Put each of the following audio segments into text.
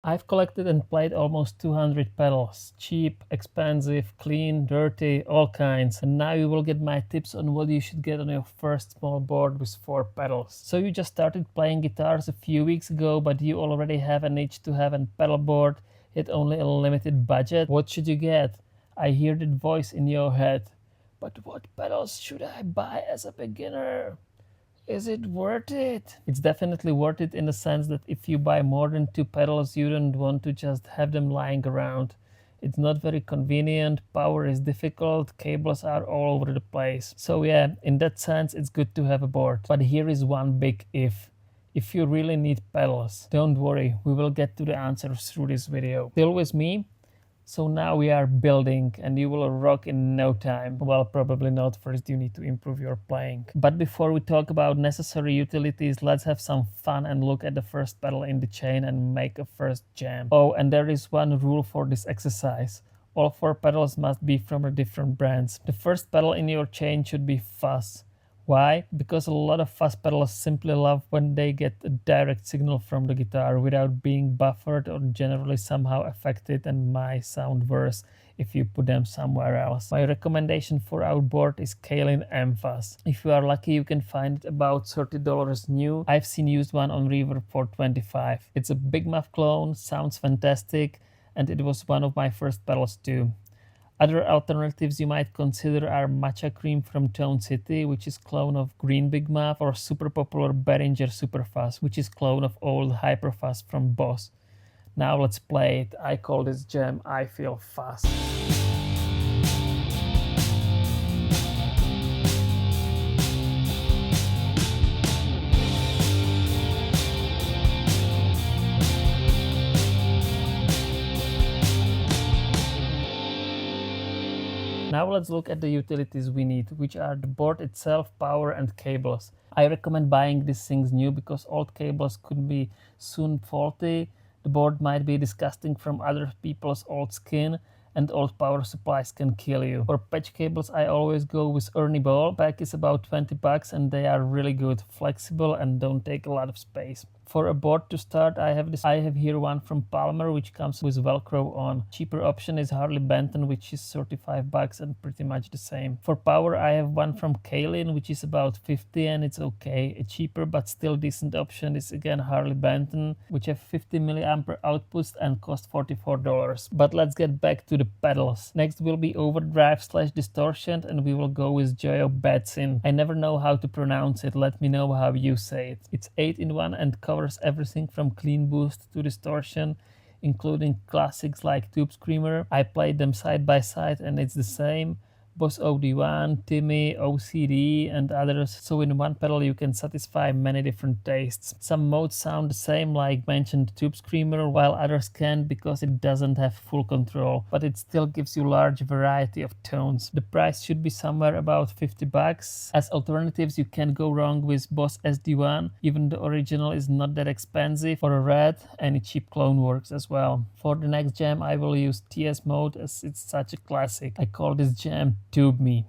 I've collected and played almost 200 pedals. Cheap, expensive, clean, dirty, all kinds. And now you will get my tips on what you should get on your first small board with 4 pedals. So you just started playing guitars a few weeks ago, but you already have an itch to have a pedal board, yet only a limited budget. What should you get? I hear that voice in your head. But what pedals should I buy as a beginner? Is it worth it? It's definitely worth it in the sense that if you buy more than 2 pedals, you don't want to just have them lying around. It's not very convenient, power is difficult, cables are all over the place. So yeah, in that sense, it's good to have a board. But here is one big if. If you really need pedals, don't worry, we will get to the answers through this video. Still with me? So now we are building and you will rock in no time. Well, probably not. First you need to improve your playing. But before we talk about necessary utilities, let's have some fun and look at the first pedal in the chain and make a first jam. Oh, and there is one rule for this exercise. All 4 pedals must be from a different brands. The first pedal in your chain should be fuzz. Why? Because a lot of fuzz pedals simply love when they get a direct signal from the guitar without being buffered or generally somehow affected and might sound worse if you put them somewhere else. My recommendation for our board is Caline M Fuzz. If you are lucky, you can find it about $30 new. I've seen used one on Reverb for $25. It's a big muff clone, sounds fantastic, and it was one of my first pedals too. Other alternatives you might consider are Matcha Cream from Tone City, which is clone of Green Big Muff, or super popular Behringer Super Fuzz, which is clone of old Hyper Fuzz from Boss. Now let's play it. I call this jam I Feel Fuzz. Now let's look at the utilities we need, which are the board itself, power and cables. I recommend buying these things new because old cables could be soon faulty, the board might be disgusting from other people's old skin, and old power supplies can kill you. For patch cables I always go with Ernie Ball. Pack is about $20 and they are really good, flexible and don't take a lot of space. For a board to start, I have here one from Palmer, which comes with Velcro on. Cheaper option is Harley Benton, which is $35 and pretty much the same. For power, I have one from Caline, which is about $50 and it's okay. A cheaper but still decent option is again Harley Benton, which have 50 milliampere outputs and cost $44. But let's get back to the pedals. Next will be overdrive / distortion, and we will go with Joyo Baatsin. I never know how to pronounce it, let me know how you say it. It's 8-in-1 and covers everything from clean boost to distortion, including classics like Tube Screamer. I played them side by side and it's the same. Boss OD1, Timmy, OCD and others, so in one pedal you can satisfy many different tastes. Some modes sound the same like mentioned Tube Screamer, while others can't because it doesn't have full control, but it still gives you large variety of tones. The price should be somewhere about $50. As alternatives you can't go wrong with Boss SD1, even the original is not that expensive. For a red, any cheap clone works as well. For the next jam I will use TS mode as it's such a classic. I call this jam Tube Me.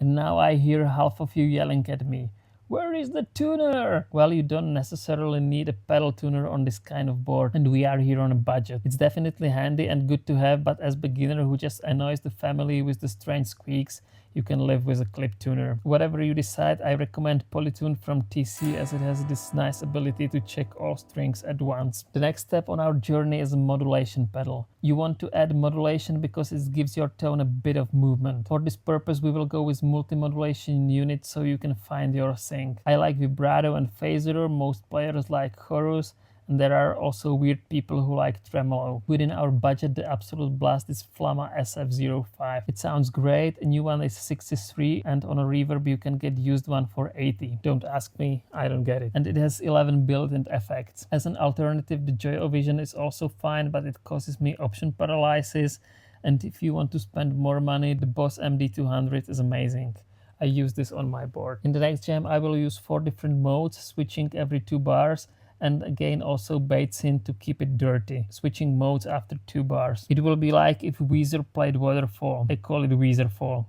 And now I hear half of you yelling at me. Where is the tuner? Well, you don't necessarily need a pedal tuner on this kind of board, and we are here on a budget. It's definitely handy and good to have, but as a beginner who just annoys the family with the strange squeaks, you can live with a clip tuner. Whatever you decide, I recommend Polytune from TC as it has this nice ability to check all strings at once. The next step on our journey is a modulation pedal. You want to add modulation because it gives your tone a bit of movement. For this purpose we will go with multi-modulation unit so you can find your sync. I like vibrato and phaser, most players like chorus, and there are also weird people who like tremolo. Within our budget, the absolute blast is Flamma SF05. It sounds great, a new one is 63, and on a Reverb you can get used one for 80. Don't ask me, I don't get it. And it has 11 built-in effects. As an alternative, the Joyo Vision is also fine, but it causes me option paralysis, and if you want to spend more money, the Boss MD200 is amazing. I use this on my board. In the next jam I will use 4 different modes, switching every 2 bars, and again also Baatsin to keep it dirty, switching modes after 2 bars. It will be like if Weezer played Waterfall. I call it Weezerfall.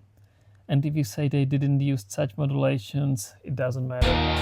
And if you say they didn't use such modulations, it doesn't matter.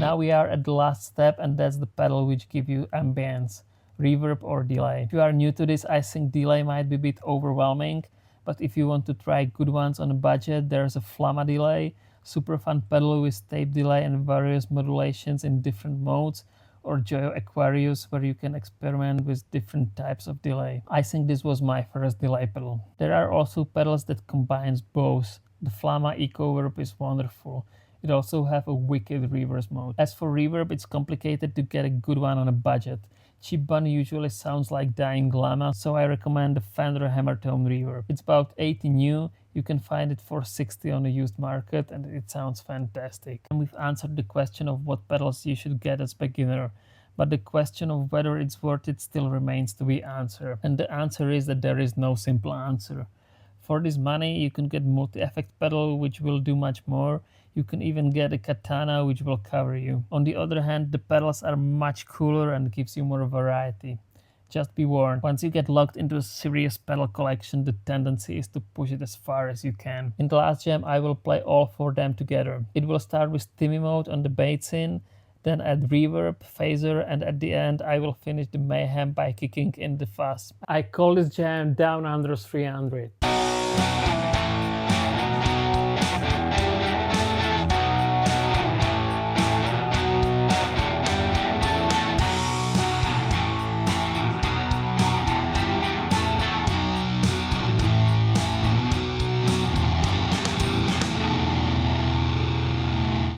Now we are at the last step, and that's the pedal which gives you ambience, reverb or delay. If you are new to this, I think delay might be a bit overwhelming, but if you want to try good ones on a budget, there's a Flamma delay, super fun pedal with tape delay and various modulations in different modes, or Joyo Aquarius, where you can experiment with different types of delay. I think this was my first delay pedal. There are also pedals that combines both. The Flamma Ecoverb is wonderful. It also has a wicked reverse mode. As for reverb, it's complicated to get a good one on a budget. Cheap one usually sounds like dying llama, so I recommend the Fender Hammertone reverb. It's about 80 new, you can find it for 60 on the used market, and it sounds fantastic. And we've answered the question of what pedals you should get as beginner, but the question of whether it's worth it still remains to be answered. And the answer is that there is no simple answer. For this money, you can get multi-effect pedal, which will do much more. You can even get a katana, which will cover you. On the other hand, the pedals are much cooler and gives you more variety. Just be warned, once you get locked into a serious pedal collection, the tendency is to push it as far as you can. In the last jam, I will play all 4 of them together. It will start with Timmy mode on the Baatsin, then add reverb, phaser, and at the end I will finish the mayhem by kicking in the fuzz. I call this jam Down Under 300.